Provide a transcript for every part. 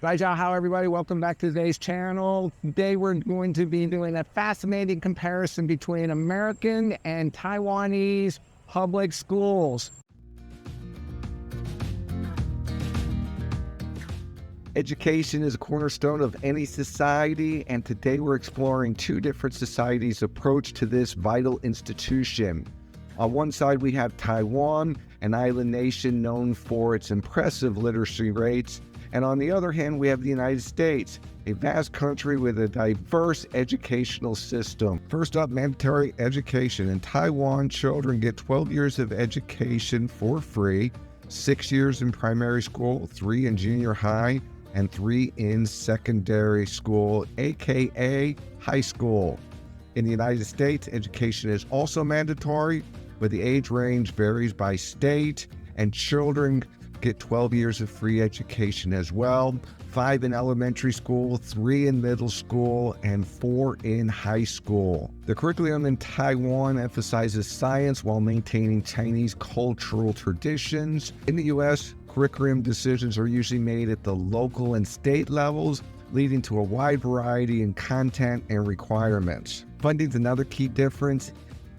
How everybody, welcome back to today's channel. Today we're going to be doing a fascinating comparison between American and Taiwanese public schools. Education is a cornerstone of any society, and today we're exploring two different societies' approach to this vital institution. On one side, we have Taiwan, an island nation known for its impressive literacy rates, and on the other hand, we have the United States, a vast country with a diverse educational system. First up, mandatory education. In Taiwan, children get 12 years of education for free, 6 years in primary school, 3 in junior high, and 3 in secondary school, aka high school. In the United States, education is also mandatory, but the age range varies by state, and children get 12 years of free education as well, 5 in elementary school, 3 in middle school, and 4 in high school. The curriculum in Taiwan emphasizes science while maintaining Chinese cultural traditions. In the U.S., curriculum decisions are usually made at the local and state levels, leading to a wide variety in content and requirements. Funding is another key difference.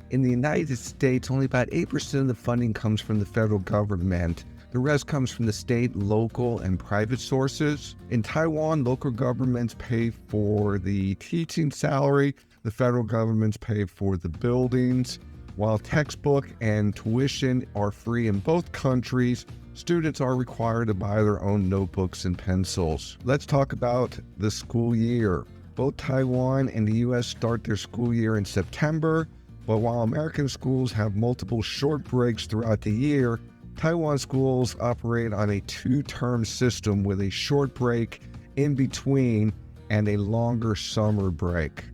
In the United States, only about 8% of the funding comes from the federal government. The rest comes from the state, local, and private sources. In Taiwan, local governments pay for the teaching salary. The federal governments pay for the buildings. While textbook and tuition are free in both countries, students are required to buy their own notebooks and pencils. Let's talk about the school year. Both Taiwan and the U.S. start their school year in September, but while American schools have multiple short breaks throughout the year, Taiwan schools operate on a 2-term system with a short break in between and a longer summer break.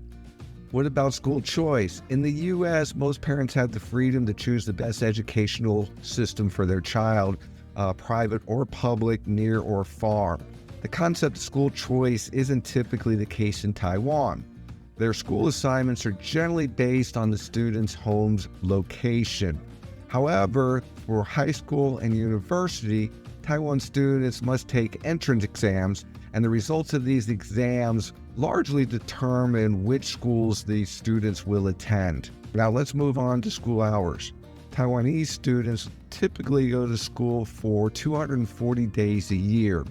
What about school choice? In the U.S., most parents have the freedom to choose the best educational system for their child, private or public, near or far. The concept of school choice isn't typically the case in Taiwan. Their school assignments are generally based on the student's home's location. However, for high school and university, Taiwan students must take entrance exams, and the results of these exams largely determine which schools these students will attend. Now let's move on to school hours. Taiwanese students typically go to school for 240 days a year.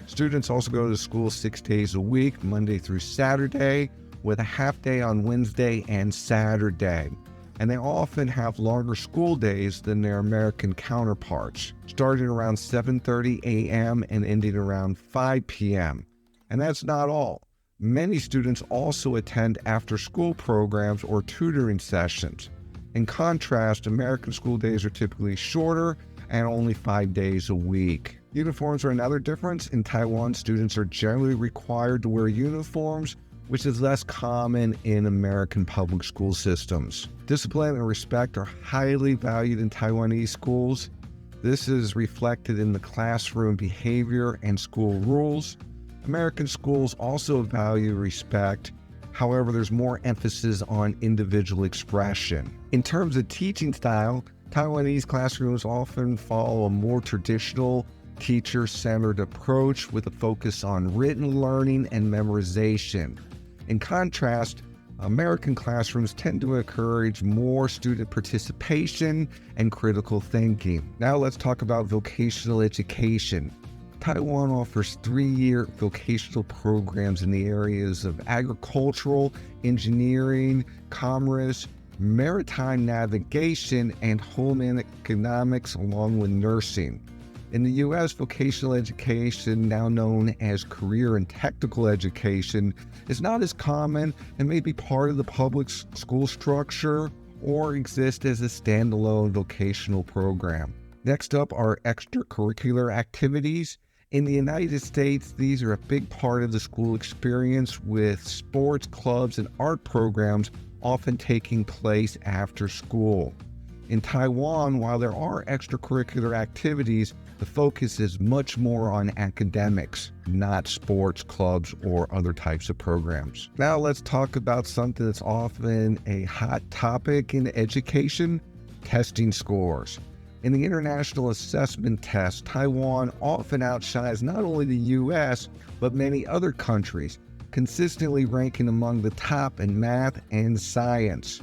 Students also go to school 6 days a week, Monday through Saturday, with a half day on Wednesday and Saturday. And they often have longer school days than their American counterparts, starting around 7:30 a.m. and ending around 5 p.m. And that's not all. Many students also attend after-school programs or tutoring sessions. In contrast, American school days are typically shorter and only 5 days a week. Uniforms are another difference. In Taiwan, students are generally required to wear uniforms, which is less common in American public school systems. Discipline and respect are highly valued in Taiwanese schools. This is reflected in the classroom behavior and school rules. American schools also value respect. However, there's more emphasis on individual expression. In terms of teaching style, Taiwanese classrooms often follow a more traditional teacher-centered approach with a focus on written learning and memorization. In contrast, American classrooms tend to encourage more student participation and critical thinking. Now let's talk about vocational education. Taiwan offers 3-year vocational programs in the areas of agricultural, engineering, commerce, maritime navigation, and home economics, along with nursing. In the U.S., vocational education, now known as career and technical education, is not as common and may be part of the public school structure or exist as a standalone vocational program. Next up are extracurricular activities. In the United States, these are a big part of the school experience, with sports, clubs, and art programs often taking place after school. In Taiwan, while there are extracurricular activities, the focus is much more on academics, not sports, clubs, or other types of programs. Now let's talk about something that's often a hot topic in education: testing scores. In the international assessment test, Taiwan often outshines not only the US, but many other countries, consistently ranking among the top in math and science.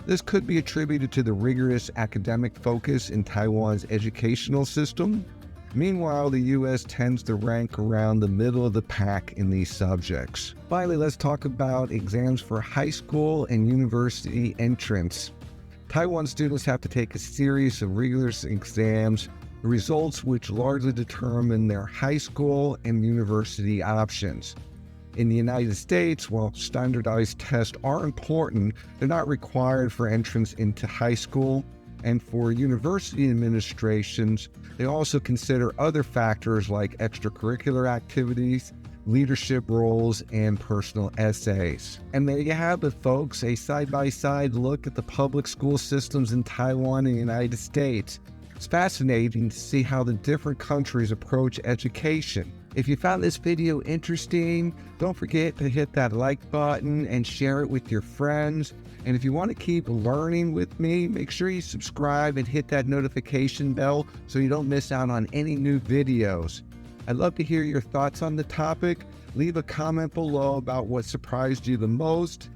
This could be attributed to the rigorous academic focus in Taiwan's educational system. Meanwhile, the US tends to rank around the middle of the pack in these subjects. Finally, let's talk about exams for high school and university entrance. Taiwan students have to take a series of rigorous exams, the results which largely determine their high school and university options. In the United States, while standardized tests are important, they're not required for entrance into high school. And for university administrations, they also consider other factors like extracurricular activities, leadership roles, and personal essays. And there you have it, folks, a side-by-side look at the public school systems in Taiwan and the United States. It's fascinating to see how the different countries approach education. If you found this video interesting, don't forget to hit that like button and share it with your friends. And if you want to keep learning with me, make sure you subscribe and hit that notification bell so you don't miss out on any new videos. I'd love to hear your thoughts on the topic. Leave a comment below about what surprised you the most.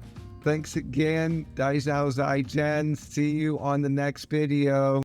Thanks again. 大家好，我是Jen. See you on the next video.